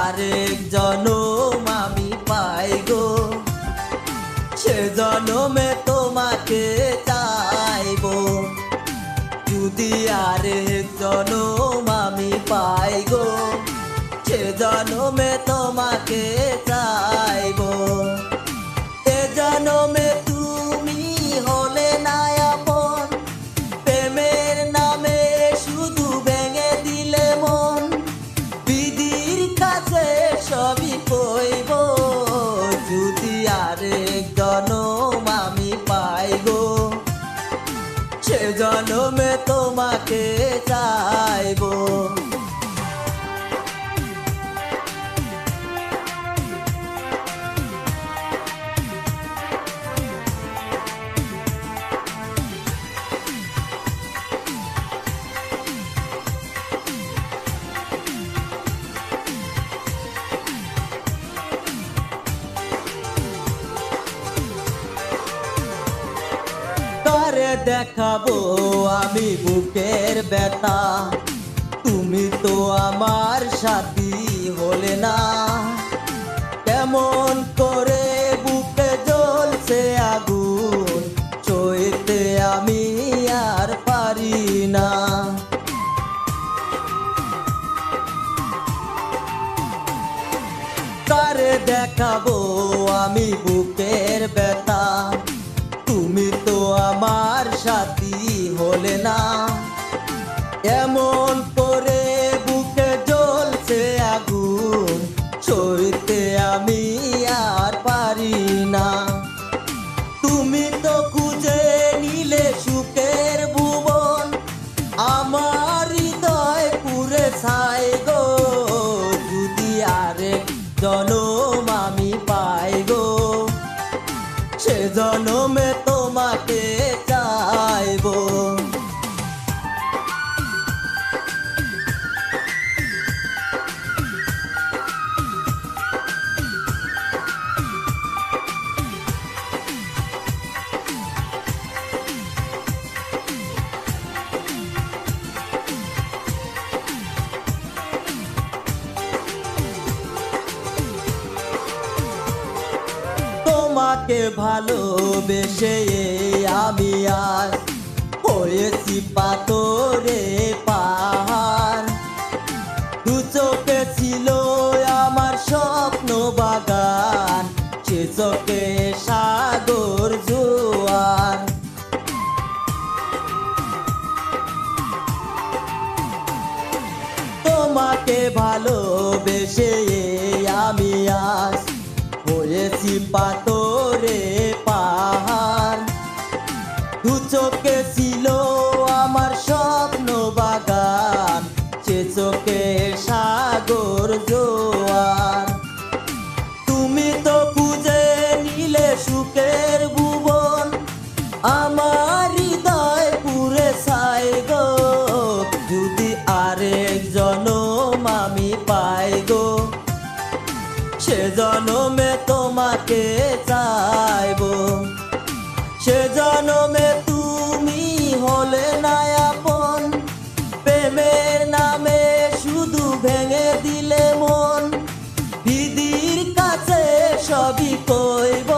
আরেক জনম আমি পাই গো, সে জনমে তোমাকে চাইবো। যদি আরেক জনম আমি পাই গো, সে জনমে তোমাকে চাইবো। এ জনমে তুমি হলে না আপন, প্রেমের নামে শুধু ভেঙে দিলে মন। বিধির কাছে সবই কইব, যদি আরেক জনম আমি পাই গো, সে জনমে তোমাকে চাইবো। তরে দেখাবো আমি বুকের ব্যথা, তুমি তো আমার সাথী হলে না। কেমন করে বুকে জ্বলছে আগুন, সইতে আমি আর পারি না। তরে দেখাবো আমি বুকের ব্যথা, তুমি তো আমার সাথী হলে না। এমন করে বুকে জ্বলছে আগুন, সইতে আমি আর পারি না। তুমি তো খুঁজে নিলে সুখের ভুবন, আমার হৃদয় পুরে ছাই গো। যদি আরেক জনম আমি পাই গো, সে জনমে তোমাকে চাইবো। তোমাকে ভালোবেসে আমি আজ হয়েছি পাথরে পাহাড়। দু চোখে ছিল আমার স্বপ্ন বাগান, সে চোখে সাগর জোয়ার। তোমাকে ভালোবেসে আমি আজ হয়েছি পাথরে পাহাড়। দু চোখে ছিল আমার স্বপ্ন বাগান, সে চোখে সাগর জোয়ার। তুমি তো খুঁজে নিলে সুখের ভুবন, আমার হৃদয় পুরে ছাই গো। যদি আরেক জনম আমি পাই গো, সে জনমে তোমাকে চাইবো। সে জনমে তুমি হলে না আপন, প্রেমের নামে শুধু ভেঙে দিলে মন। বিধির কাছে সবই কইব,